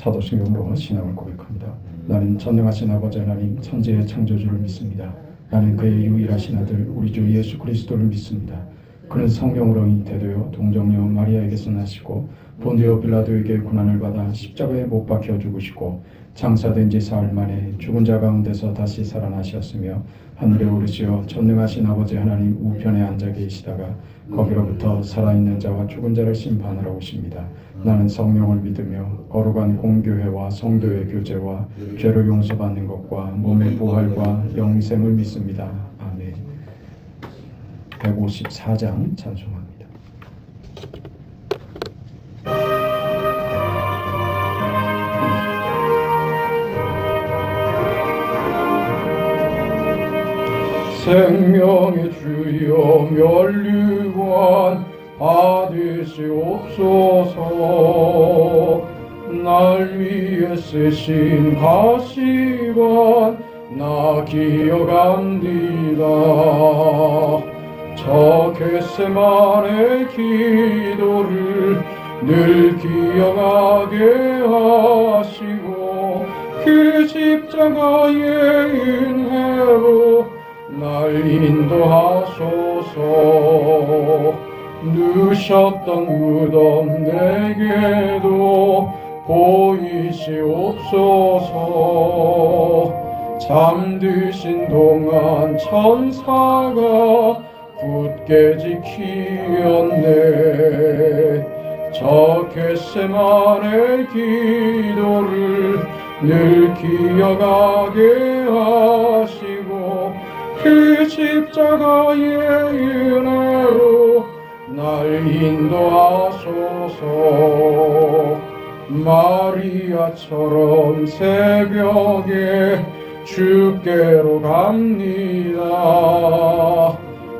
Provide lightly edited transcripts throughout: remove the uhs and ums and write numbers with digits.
사도신경으로 신앙을 고백합니다. 나는 전능하신 아버지 하나님 천지의 창조주를 믿습니다. 나는 그의 유일하신 아들 우리 주 예수 그리스도를 믿습니다. 그는 성령으로 잉태되어 동정녀 마리아에게서 나시고 본디오 빌라도에게 고난을 받아 십자가에 못 박혀 죽으시고 장사된 지 사흘 만에 죽은 자 가운데서 다시 살아나셨으며 하늘에 오르시어 전능하신 아버지 하나님 우편에 앉아 계시다가 거기로부터 살아있는 자와 죽은 자를 심판하러 오십니다. 나는 성령을 믿으며 거룩한 공교회와 성도의 교제와 죄를 용서받는 것과 몸의 부활과 영생을 믿습니다. 아멘. 154장 찬송합니다. 생명의 주여 면류관 받으시옵소서. 날 위해 쓰신 가시관 나 기억합니다. 저 겟세마네 기도를 늘 기억하게 하시고 그 십자가의 은혜로 날 인도하소서. 누셨던 무덤 내게도 보이시옵소서. 잠드신 동안 천사가 굳게 지키었네. 저 겟세마네 기도를 늘 기억하게 하시고 그 십자가의 은혜로 날 인도하소서. 마리아처럼 새벽에 주께로 갑니다.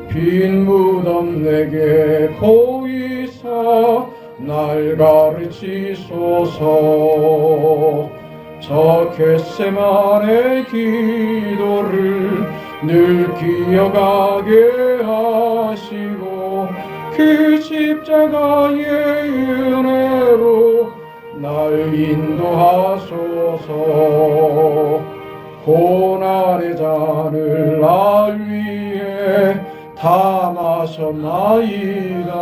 빈 무덤 내게 보이사 날 가르치소서. 저 겟세마네 기도를 늘 기억하게 하시고 그 십자가의 은혜로 날 인도하소서. 고난의 잔을 날 위해 다 마셨나이다.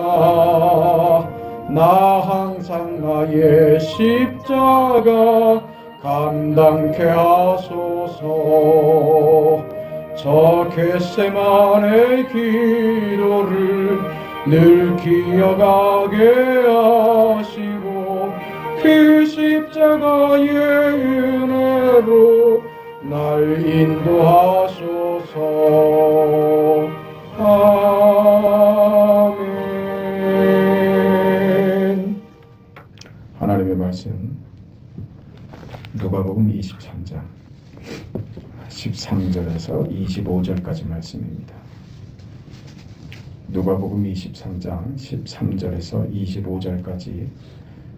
나 항상 나의 십자가 감당케 하소서. 저 겟세마네 기도를 늘 기억하게 하시고 그 십자가의 은혜로 날 인도하소서. 아멘. 하나님의 말씀 누가복음 23장 13절에서 25절까지 말씀입니다. 누가복음 23장 13절에서 25절까지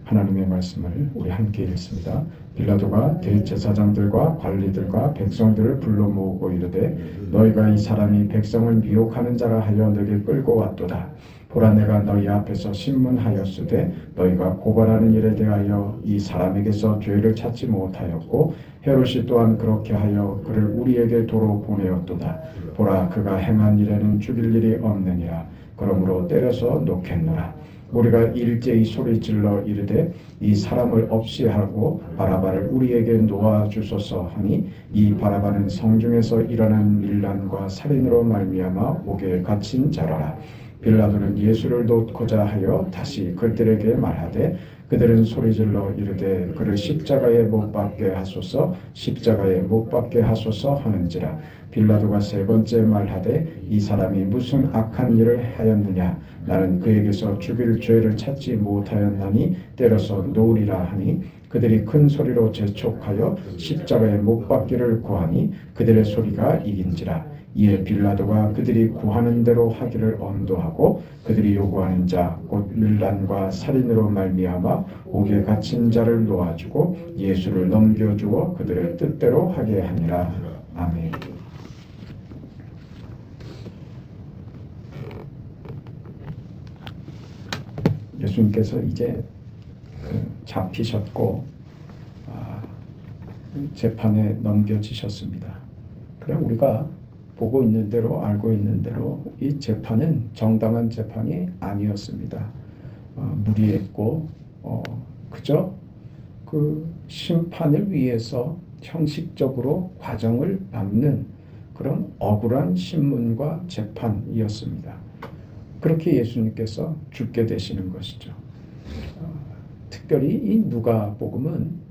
하나님의 말씀을 우리 함께 읽습니다. 빌라도가 대제사장들과 관리들과 백성들을 불러 모으고 이르되 너희가 이 사람이 백성을 미혹하는 자라 하여 너에게 끌고 왔도다. 보라 내가 너희 앞에서 신문하였으되 너희가 고발하는 일에 대하여 이 사람에게서 죄를 찾지 못하였고 헤롯이 또한 그렇게 하여 그를 우리에게 도로 보내었도다. 보라 그가 행한 일에는 죽일 일이 없느니라. 그러므로 때려서 놓겠노라. 우리가 일제히 소리질러 이르되 이 사람을 없이 하고 바라바를 우리에게 놓아주소서 하니 이 바라바는 성중에서 일어난 밀란과 살인으로 말미암아 옥에 갇힌 자라라. 빌라도는 예수를 놓고자 하여 다시 그들에게 말하되 그들은 소리질러 이르되 그를 십자가에 못 박게 하소서 십자가에 못 박게 하소서 하는지라. 빌라도가 세 번째 말하되 이 사람이 무슨 악한 일을 하였느냐. 나는 그에게서 죽일 죄를 찾지 못하였나니 때려서 놓으리라 하니 그들이 큰 소리로 재촉하여 십자가에 못 박기를 구하니 그들의 소리가 이긴지라. 이에 빌라도가 그들이 구하는 대로 하기를 언도하고 그들이 요구하는 자 곧 밀란과 살인으로 말미암아 옥에 갇힌 자를 놓아주고 예수를 넘겨주어 그들의 뜻대로 하게 하니라. 아멘. 예수님께서 이제 잡히셨고 재판에 넘겨지셨습니다. 그럼 우리가 보고 있는 대로 알고 있는 대로 이 재판은 정당한 재판이 아니었습니다. 무리했고 그저 그 심판을 위해서 형식적으로 과정을 밟는 그런 억울한 신문과 재판이었습니다. 그렇게 예수님께서 죽게 되시는 것이죠. 특별히 이 누가복음은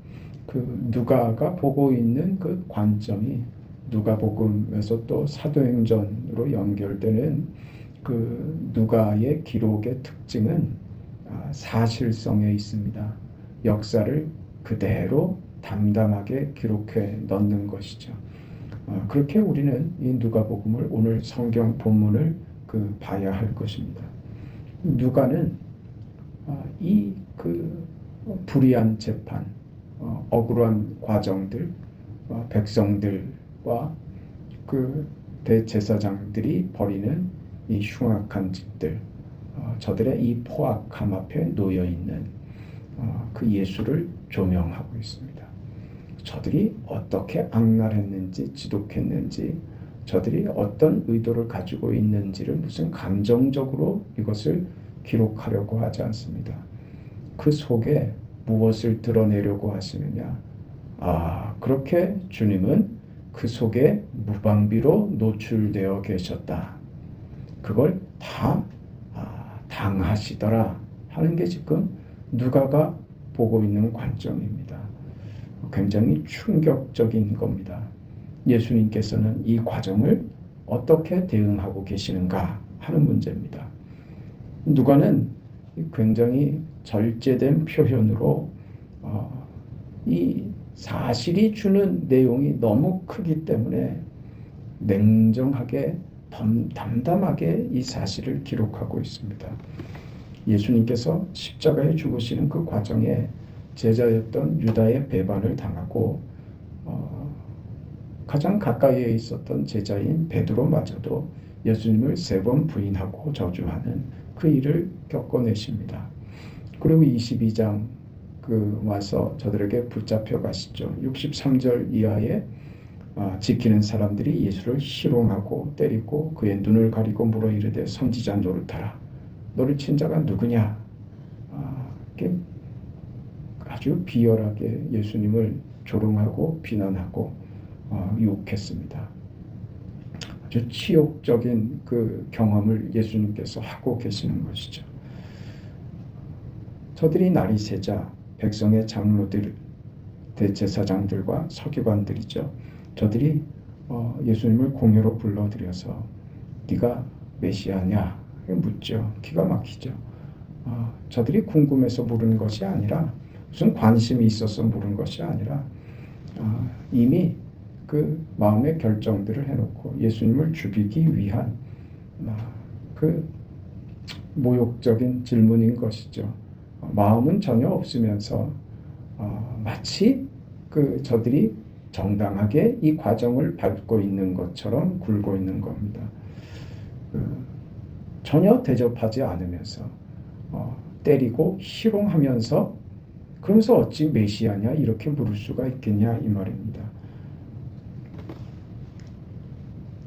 그 누가가 보고 있는 그 관점이 누가복음에서 또 사도행전으로 연결되는 그 누가의 기록의 특징은 사실성에 있습니다. 역사를 그대로 담담하게 기록해 넣는 것이죠. 그렇게 우리는 이 누가복음을 오늘 성경 본문을 봐야 할 것입니다. 누가는 이 불의한 재판, 억울한 과정들, 백성들과 그 대제사장들이 벌이는 이 흉악한 짓들, 저들의 이 포악함 앞에 놓여 있는 그 예수를 조명하고 있습니다. 저들이 어떻게 악랄했는지, 지독했는지, 저들이 어떤 의도를 가지고 있는지를 무슨 감정적으로 이것을 기록하려고 하지 않습니다. 그 속에 무엇을 드러내려고 하시느냐? 그렇게 주님은 그 속에 무방비로 노출되어 계셨다. 그걸 다 당하시더라 하는 게 지금 누가가 보고 있는 관점입니다. 굉장히 충격적인 겁니다. 예수님께서는 이 과정을 어떻게 대응하고 계시는가 하는 문제입니다. 누가는 굉장히 절제된 표현으로 이 사실이 주는 내용이 너무 크기 때문에 냉정하게 담담하게 이 사실을 기록하고 있습니다. 예수님께서 십자가에 죽으시는 그 과정에 제자였던 유다의 배반을 당하고 가장 가까이에 있었던 제자인 베드로마저도 예수님을 3번 부인하고 저주하는 그 일을 겪어내십니다. 그리고 22장 와서 저들에게 붙잡혀 가시죠. 63절 이하에 지키는 사람들이 예수를 희롱하고 때리고 그의 눈을 가리고 물어 이르되 선지자 노릇하라. 너를 친 자가 누구냐? 아주 비열하게 예수님을 조롱하고 비난하고 유혹했습니다. 아주 치욕적인 그 경험을 예수님께서 하고 계시는 것이죠. 저들이 날이 새자 백성의 장로들, 대제사장들과 서기관들이죠. 저들이 예수님을 공회로 불러들여서 네가 메시아냐 묻죠. 기가 막히죠. 저들이 궁금해서 물은 것이 아니라 무슨 관심이 있어서 물은 것이 아니라 이미 그 마음의 결정들을 해놓고 예수님을 죽이기 위한 그 모욕적인 질문인 것이죠. 마음은 전혀 없으면서 마치 저들이 정당하게 이 과정을 밟고 있는 것처럼 굴고 있는 겁니다. 전혀 대접하지 않으면서 때리고 희롱하면서 그러면서 어찌 메시아냐 이렇게 물을 수가 있겠냐 이 말입니다.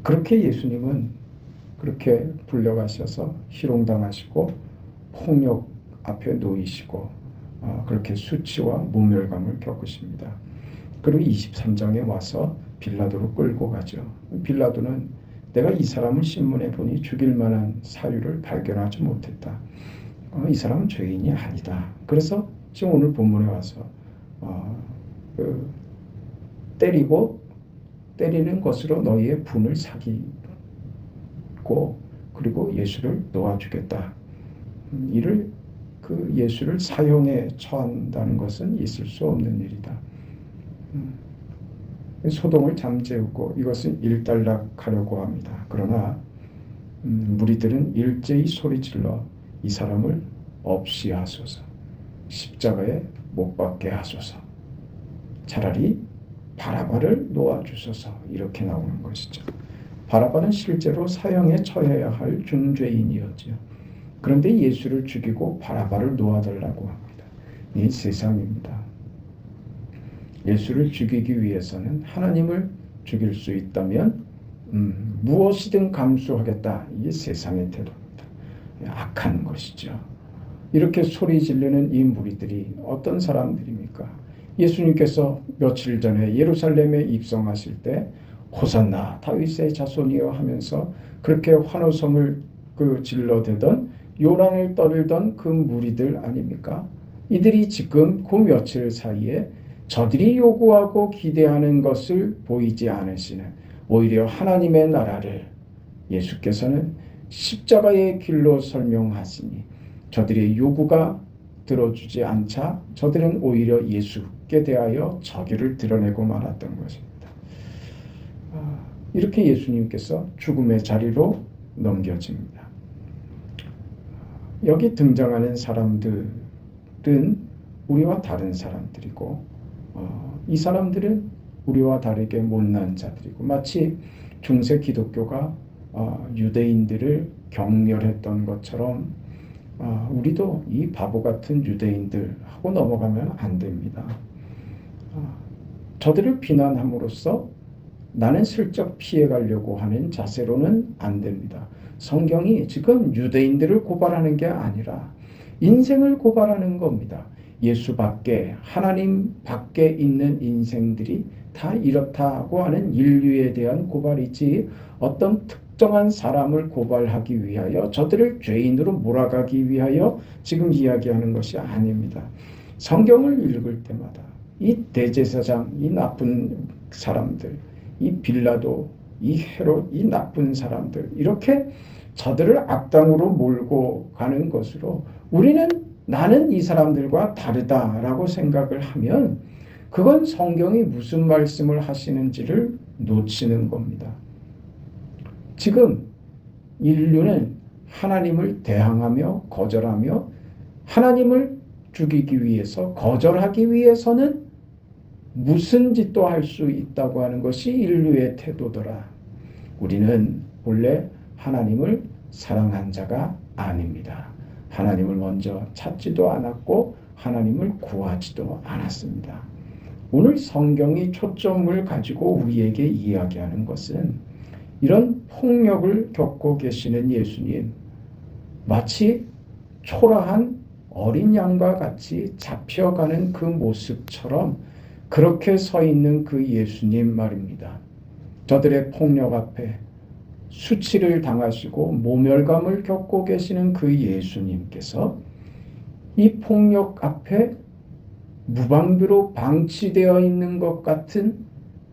그렇게 예수님은 그렇게 불려가셔서 희롱당하시고 폭력 앞에 놓이시고 그렇게 수치와 모멸감을 겪으십니다. 그리고 23장에 와서 빌라도로 끌고 가죠. 빌라도는 내가 이 사람을 신문해 보니 죽일 만한 사유를 발견하지 못했다. 이 사람은 죄인이 아니다. 그래서 지금 오늘 본문에 와서 때리는 것으로 너희의 분을 사기고 그리고 예수를 놓아주겠다. 이를 예수를 사형에 처한다는 것은 있을 수 없는 일이다. 소동을 잠재우고 이것은 일단락하려고 합니다. 그러나 무리들은 일제히 소리질러 이 사람을 없이 하소서, 십자가에 못 박게 하소서, 차라리 바라바를 놓아주소서 이렇게 나오는 것이죠. 바라바는 실제로 사형에 처해야 할 중죄인이었죠. 그런데 예수를 죽이고 바라바를 놓아달라고 합니다. 이 세상입니다. 예수를 죽이기 위해서는 하나님을 죽일 수 있다면 무엇이든 감수하겠다. 이게 세상의 태도입니다. 악한 것이죠. 이렇게 소리 지르는 이 무리들이 어떤 사람들입니까? 예수님께서 며칠 전에 예루살렘에 입성하실 때 호산나 다윗의 자손이여 하면서 그렇게 환호성을 질러대던 요란을 떨던 그 무리들 아닙니까? 이들이 지금 그 며칠 사이에 저들이 요구하고 기대하는 것을 보이지 않으시는 오히려 하나님의 나라를 예수께서는 십자가의 길로 설명하시니 저들의 요구가 들어주지 않자 저들은 오히려 예수께 대하여 저기를 드러내고 말았던 것입니다. 이렇게 예수님께서 죽음의 자리로 넘겨집니다. 여기 등장하는 사람들은 우리와 다른 사람들이고 이 사람들은 우리와 다르게 못난 자들이고 마치 중세 기독교가 유대인들을 경멸했던 것처럼 우리도 이 바보 같은 유대인들 하고 넘어가면 안 됩니다. 저들을 비난함으로써 나는 슬쩍 피해가려고 하는 자세로는 안 됩니다. 성경이 지금 유대인들을 고발하는 게 아니라 인생을 고발하는 겁니다. 예수 밖에 하나님 밖에 있는 인생들이 다 이렇다고 하는 인류에 대한 고발이지 어떤 특정한 사람을 고발하기 위하여 저들을 죄인으로 몰아가기 위하여 지금 이야기하는 것이 아닙니다. 성경을 읽을 때마다 이 대제사장, 이 나쁜 사람들, 이 빌라도, 이 헤롯, 이 나쁜 사람들 이렇게 저들을 악당으로 몰고 가는 것으로 나는 이 사람들과 다르다라고 생각을 하면 그건 성경이 무슨 말씀을 하시는지를 놓치는 겁니다. 지금 인류는 하나님을 대항하며 거절하며 하나님을 죽이기 위해서 거절하기 위해서는 무슨 짓도 할 수 있다고 하는 것이 인류의 태도더라. 우리는 본래 하나님을 사랑한 자가 아닙니다. 하나님을 먼저 찾지도 않았고 하나님을 구하지도 않았습니다. 오늘 성경이 초점을 가지고 우리에게 이야기하는 것은 이런 폭력을 겪고 계시는 예수님, 마치 초라한 어린 양과 같이 잡혀가는 그 모습처럼 그렇게 서 있는 그 예수님 말입니다. 저들의 폭력 앞에 수치를 당하시고 모멸감을 겪고 계시는 그 예수님께서 이 폭력 앞에 무방비로 방치되어 있는 것 같은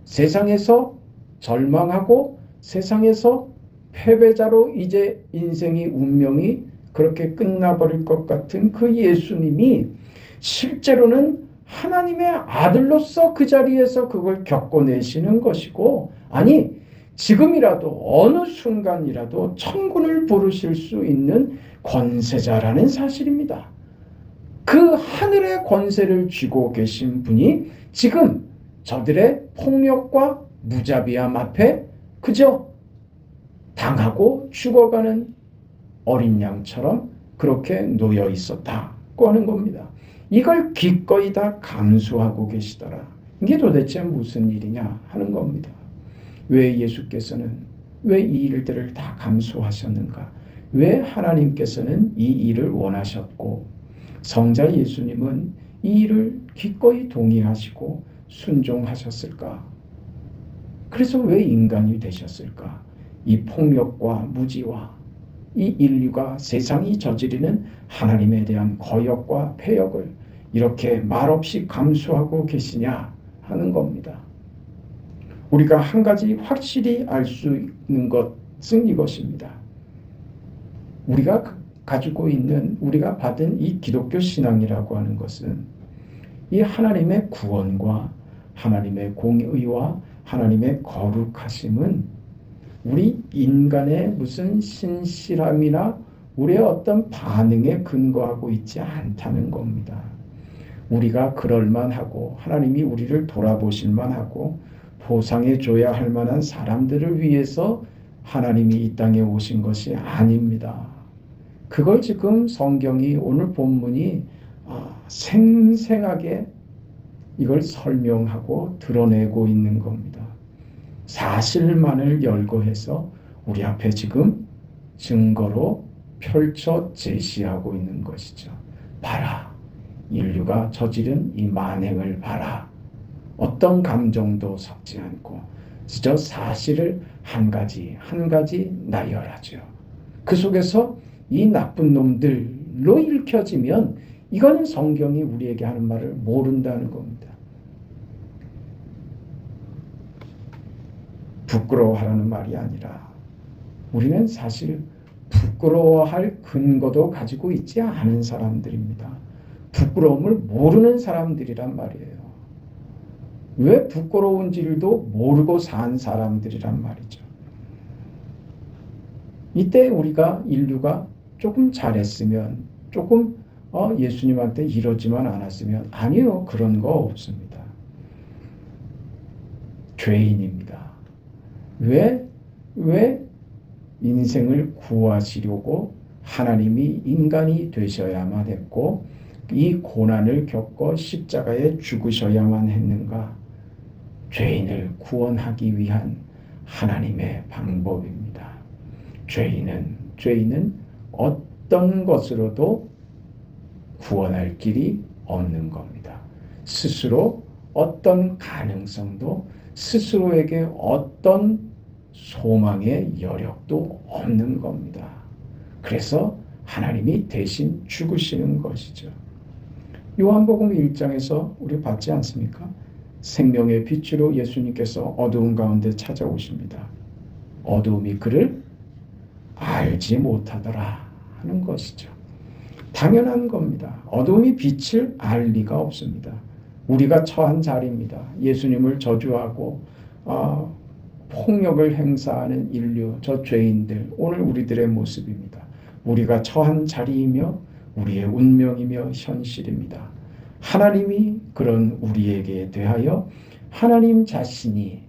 세상에서 절망하고 세상에서 패배자로 이제 인생이 운명이 그렇게 끝나버릴 것 같은 그 예수님이 실제로는 하나님의 아들로서 그 자리에서 그걸 겪어내시는 것이고 아니 지금이라도 어느 순간이라도 천군을 부르실 수 있는 권세자라는 사실입니다. 그 하늘의 권세를 쥐고 계신 분이 지금 저들의 폭력과 무자비함 앞에 그저 당하고 죽어가는 어린 양처럼 그렇게 놓여 있었다고 하는 겁니다. 이걸 기꺼이 다 감수하고 계시더라. 이게 도대체 무슨 일이냐 하는 겁니다. 왜 예수께서는 왜 이 일들을 다 감수하셨는가? 왜 하나님께서는 이 일을 원하셨고 성자 예수님은 이 일을 기꺼이 동의하시고 순종하셨을까? 그래서 왜 인간이 되셨을까? 이 폭력과 무지와 이 인류가 세상이 저지르는 하나님에 대한 거역과 폐역을 이렇게 말없이 감수하고 계시냐 하는 겁니다. 우리가 한 가지 확실히 알 수 있는 것은 이것입니다. 우리가 가지고 있는 우리가 받은 이 기독교 신앙이라고 하는 것은 이 하나님의 구원과 하나님의 공의와 하나님의 거룩하심은 우리 인간의 무슨 신실함이나 우리의 어떤 반응에 근거하고 있지 않다는 겁니다. 우리가 그럴만하고 하나님이 우리를 돌아보실 만하고 보상해 줘야 할 만한 사람들을 위해서 하나님이 이 땅에 오신 것이 아닙니다. 그걸 지금 성경이 오늘 본문이 생생하게 이걸 설명하고 드러내고 있는 겁니다. 사실만을 열거해서 우리 앞에 지금 증거로 펼쳐 제시하고 있는 것이죠. 봐라. 인류가 저지른 이 만행을 봐라. 어떤 감정도 섞지 않고 저 사실을 한 가지 나열하죠. 그 속에서 이 나쁜 놈들로 읽혀지면 이거는 성경이 우리에게 하는 말을 모른다는 겁니다. 부끄러워하라는 말이 아니라 우리는 사실 부끄러워할 근거도 가지고 있지 않은 사람들입니다. 부끄러움을 모르는 사람들이란 말이에요. 왜 부끄러운지도 모르고 산 사람들이란 말이죠. 이때 우리가 인류가 조금 잘했으면, 조금 예수님한테 이러지만 않았으면, 아니요, 그런 거 없습니다. 죄인입니다. 왜 인생을 구하시려고 하나님이 인간이 되셔야만 했고 이 고난을 겪어 십자가에 죽으셔야만 했는가? 죄인을 구원하기 위한 하나님의 방법입니다. 죄인은 어떤 것으로도 구원할 길이 없는 겁니다. 스스로 어떤 가능성도, 스스로에게 어떤 소망의 여력도 없는 겁니다. 그래서 하나님이 대신 죽으시는 것이죠. 요한복음 1장에서 우리 봤지 않습니까? 생명의 빛으로 예수님께서 어두운 가운데 찾아오십니다. 어두움이 그를 알지 못하더라 하는 것이죠. 당연한 겁니다. 어두움이 빛을 알 리가 없습니다. 우리가 처한 자리입니다. 예수님을 저주하고 폭력을 행사하는 인류, 저 죄인들, 오늘 우리들의 모습입니다. 우리가 처한 자리이며 우리의 운명이며 현실입니다. 하나님이 그런 우리에게 대하여 하나님 자신이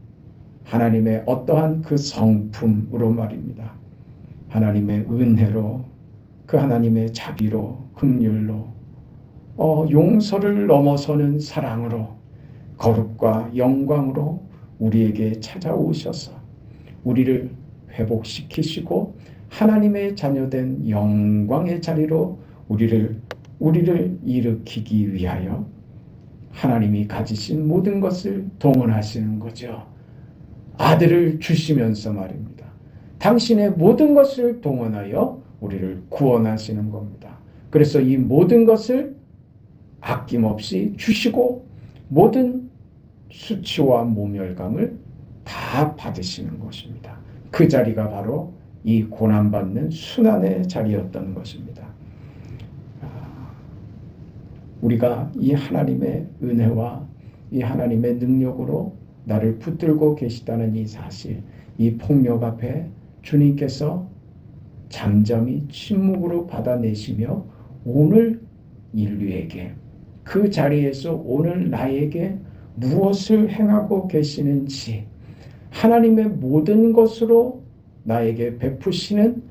하나님의 어떠한 그 성품으로 말입니다. 하나님의 은혜로, 그 하나님의 자비로, 긍휼로, 용서를 넘어서는 사랑으로, 거룩과 영광으로 우리에게 찾아오셔서 우리를 회복시키시고 하나님의 자녀된 영광의 자리로 우리를 일으키기 위하여 하나님이 가지신 모든 것을 동원하시는 거죠. 아들을 주시면서 말입니다. 당신의 모든 것을 동원하여 우리를 구원하시는 겁니다. 그래서 이 모든 것을 아낌없이 주시고 모든 수치와 모멸감을 다 받으시는 것입니다. 그 자리가 바로 이 고난받는 순환의 자리였던 것입니다. 우리가 이 하나님의 은혜와 이 하나님의 능력으로 나를 붙들고 계시다는 이 사실, 이 폭력 앞에 주님께서 잠잠히 침묵으로 받아내시며 오늘 인류에게 그 자리에서 오늘 나에게 무엇을 행하고 계시는지 하나님의 모든 것으로 나에게 베푸시는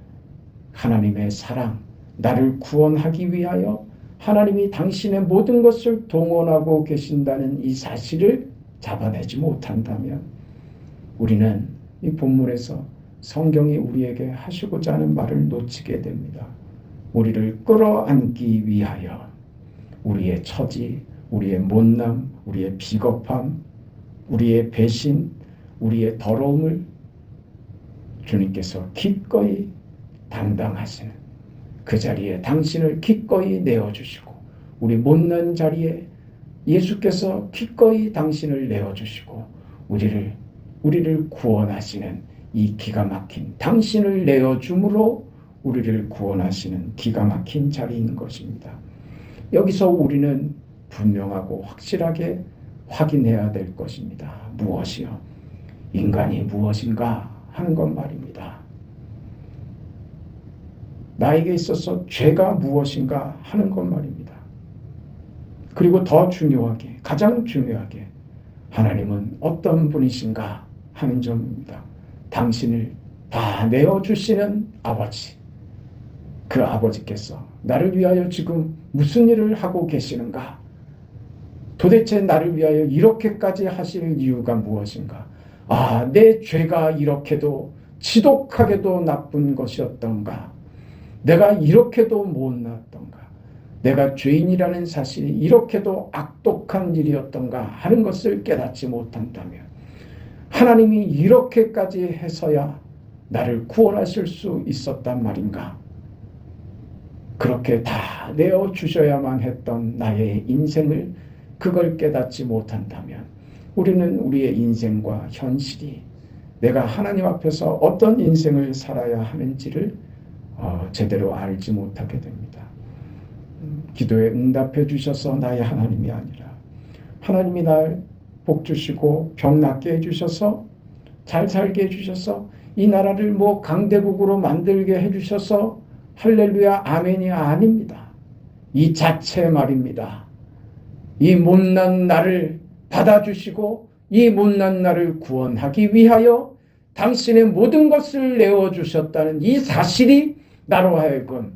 하나님의 사랑, 나를 구원하기 위하여 하나님이 당신의 모든 것을 동원하고 계신다는 이 사실을 잡아내지 못한다면 우리는 이 본문에서 성경이 우리에게 하시고자 하는 말을 놓치게 됩니다. 우리를 끌어안기 위하여 우리의 처지, 우리의 못남, 우리의 비겁함, 우리의 배신, 우리의 더러움을 주님께서 기꺼이 담당하시는 그 자리에 당신을 기꺼이 내어주시고 우리 못난 자리에 예수께서 기꺼이 당신을 내어주시고 우리를 구원하시는 이 기가 막힌 당신을 내어줌으로 우리를 구원하시는 기가 막힌 자리인 것입니다. 여기서 우리는 분명하고 확실하게 확인해야 될 것입니다. 무엇이요? 인간이 무엇인가 하는 것 말입니다. 나에게 있어서 죄가 무엇인가 하는 것 말입니다. 그리고 더 중요하게, 가장 중요하게 하나님은 어떤 분이신가 하는 점입니다. 당신을 다 내어주시는 아버지, 그 아버지께서 나를 위하여 지금 무슨 일을 하고 계시는가? 도대체 나를 위하여 이렇게까지 하실 이유가 무엇인가? 아, 내 죄가 이렇게도 지독하게도 나쁜 것이었던가? 내가 이렇게도 못났던가? 내가 죄인이라는 사실이 이렇게도 악독한 일이었던가 하는 것을 깨닫지 못한다면 하나님이 이렇게까지 해서야 나를 구원하실 수 있었단 말인가? 그렇게 다 내어주셔야만 했던 나의 인생을 그걸 깨닫지 못한다면 우리는 우리의 인생과 현실이 내가 하나님 앞에서 어떤 인생을 살아야 하는지를 제대로 알지 못하게 됩니다. 기도에 응답해 주셔서 나의 하나님이 아니라 하나님이 날 복 주시고 병 낫게 해주셔서 잘 살게 해주셔서 이 나라를 뭐 강대국으로 만들게 해주셔서 할렐루야 아멘이 아닙니다. 이 자체 말입니다. 이 못난 나를 받아주시고 이 못난 나를 구원하기 위하여 당신의 모든 것을 내어주셨다는 이 사실이 나로 하여금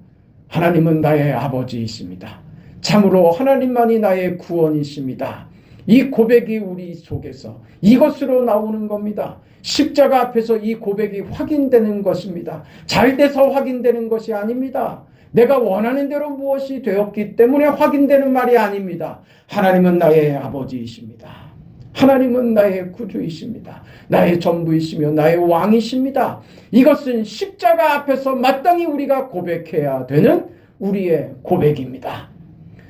하나님은 나의 아버지이십니다. 참으로 하나님만이 나의 구원이십니다. 이 고백이 우리 속에서 이것으로 나오는 겁니다. 십자가 앞에서 이 고백이 확인되는 것입니다. 잘 돼서 확인되는 것이 아닙니다. 내가 원하는 대로 무엇이 되었기 때문에 확인되는 말이 아닙니다. 하나님은 나의 아버지이십니다. 하나님은 나의 구주이십니다. 나의 전부이시며 나의 왕이십니다. 이것은 십자가 앞에서 마땅히 우리가 고백해야 되는 우리의 고백입니다.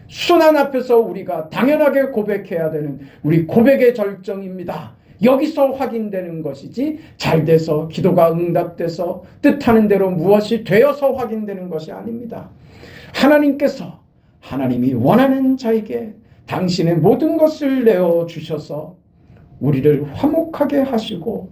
순환 앞에서 우리가 당연하게 고백해야 되는 우리 고백의 절정입니다. 여기서 확인되는 것이지 잘 돼서 기도가 응답돼서 뜻하는 대로 무엇이 되어서 확인되는 것이 아닙니다. 하나님께서 하나님이 원하는 자에게 당신의 모든 것을 내어주셔서 우리를 화목하게 하시고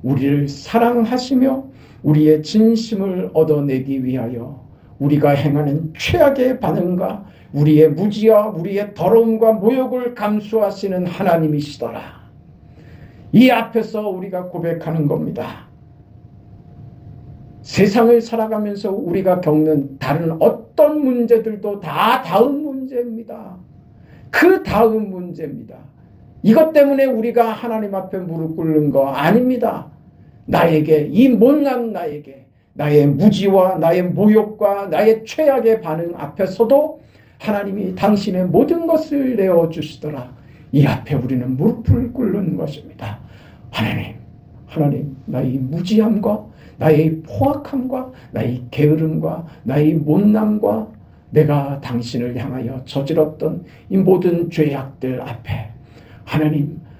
우리를 사랑하시며 우리의 진심을 얻어내기 위하여 우리가 행하는 최악의 반응과 우리의 무지와 우리의 더러움과 모욕을 감수하시는 하나님이시더라. 이 앞에서 우리가 고백하는 겁니다. 세상을 살아가면서 우리가 겪는 다른 어떤 문제들도 다 다음 문제입니다. 그 다음 문제입니다. 이것 때문에 우리가 하나님 앞에 무릎 꿇는 거 아닙니다. 나에게 이 못난 나에게 나의 무지와 나의 모욕과 나의 최악의 반응 앞에서도 하나님이 당신의 모든 것을 내어주시더라. 이 앞에 우리는 무릎을 꿇는 것입니다. 하나님, 나의 무지함과 나의 포악함과 나의 게으름과 나의 못남과 내가 당신을 향하여 저질렀던 이 모든 죄악들 앞에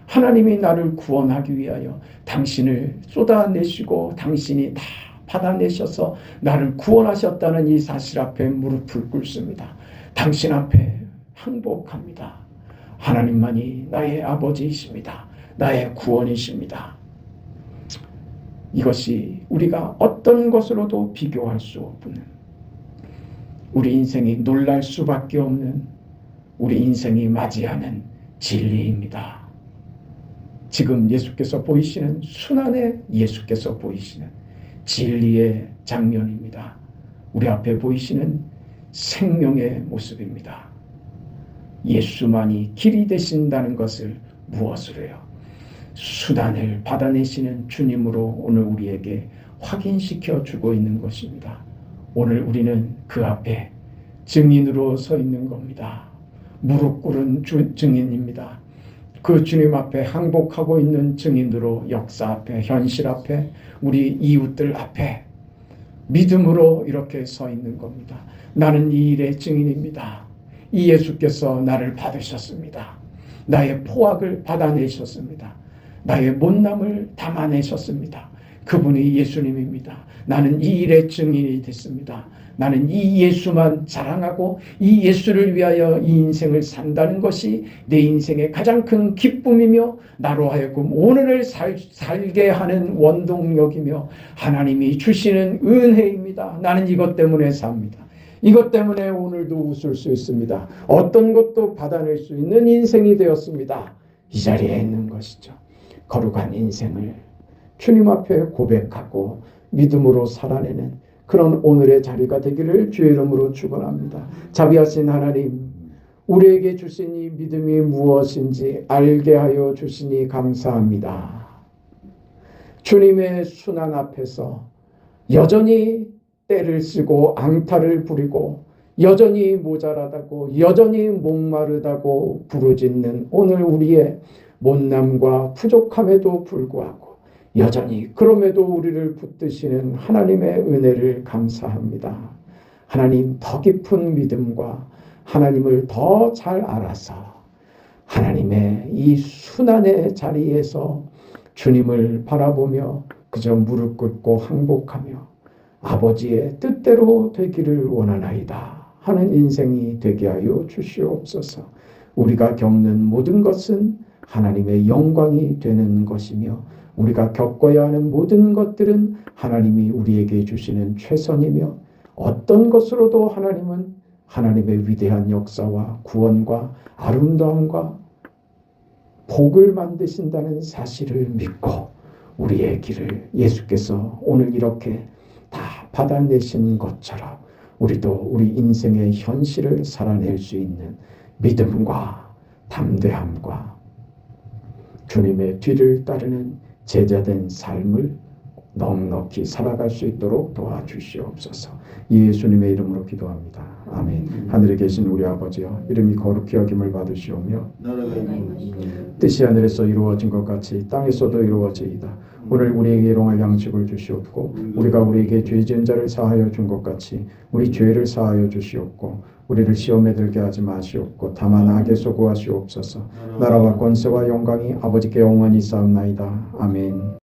하나님이 나를 구원하기 위하여 당신을 쏟아내시고 당신이 다 받아내셔서 나를 구원하셨다는 이 사실 앞에 무릎을 꿇습니다. 당신 앞에 항복합니다. 하나님만이 나의 아버지이십니다. 나의 구원이십니다. 이것이 우리가 어떤 것으로도 비교할 수 없는 우리 인생이 놀랄 수밖에 없는 우리 인생이 맞이하는 진리입니다. 지금 예수께서 보이시는 순환의 예수께서 보이시는 진리의 장면입니다. 우리 앞에 보이시는 생명의 모습입니다. 예수만이 길이 되신다는 것을 무엇으로 해요? 수단을 받아내시는 주님으로 오늘 우리에게 확인시켜 주고 있는 것입니다. 오늘 우리는 그 앞에 증인으로 서 있는 겁니다. 무릎 꿇은 증인입니다. 그 주님 앞에 항복하고 있는 증인으로 역사 앞에 현실 앞에 우리 이웃들 앞에 믿음으로 이렇게 서 있는 겁니다. 나는 이 일의 증인입니다. 이 예수께서 나를 받으셨습니다. 나의 포악을 받아내셨습니다. 나의 못남을 담아내셨습니다. 그분이 예수님입니다. 나는 이 일의 증인이 됐습니다. 나는 이 예수만 자랑하고 이 예수를 위하여 이 인생을 산다는 것이 내 인생의 가장 큰 기쁨이며 나로 하여금 오늘을 살게 하는 원동력이며 하나님이 주시는 은혜입니다. 나는 이것 때문에 삽니다. 이것 때문에 오늘도 웃을 수 있습니다. 어떤 것도 받아낼 수 있는 인생이 되었습니다. 이 자리에 있는 것이죠. 거룩한 인생을 주님 앞에 고백하고 믿음으로 살아내는 그런 오늘의 자리가 되기를 주의 이름으로 축원합니다. 자비하신 하나님, 우리에게 주신 이 믿음이 무엇인지 알게 하여 주시니 감사합니다. 주님의 순환 앞에서 여전히 때를 쓰고 앙탈을 부리고 여전히 모자라다고 여전히 목마르다고 부르짖는 오늘 우리의 못남과 부족함에도 불구하고 여전히 그럼에도 우리를 붙드시는 하나님의 은혜를 감사합니다. 하나님 더 깊은 믿음과 하나님을 더 잘 알아서 하나님의 이 순환의 자리에서 주님을 바라보며 그저 무릎 꿇고 항복하며 아버지의 뜻대로 되기를 원하나이다 하는 인생이 되게 하여 주시옵소서. 우리가 겪는 모든 것은 하나님의 영광이 되는 것이며 우리가 겪어야 하는 모든 것들은 하나님이 우리에게 주시는 최선이며 어떤 것으로도 하나님은 하나님의 위대한 역사와 구원과 아름다움과 복을 만드신다는 사실을 믿고 우리의 길을 예수께서 오늘 이렇게 다 받아내신 것처럼 우리도 우리 인생의 현실을 살아낼 수 있는 믿음과 담대함과 주님의 뒤를 따르는 제자된 삶을 넉넉히 살아갈 수 있도록 도와주시옵소서. 예수님의 이름으로 기도합니다. 아멘. 하늘에 계신 우리 아버지여, 이름이 거룩히 여김을 받으시오며 뜻이 하늘에서 이루어진 것 같이 땅에서도 이루어지이다. 오늘 우리에게 일용할 양식을 주시옵고 우리가 우리에게 죄 지은 자를 사하여 준 것 같이 우리 죄를 사하여 주시옵고 우리를 시험에 들게 하지 마시옵고 다만 악에서 구하시옵소서. 나라와 권세와 영광이 아버지께 영원히 있사옵나이다. 아멘.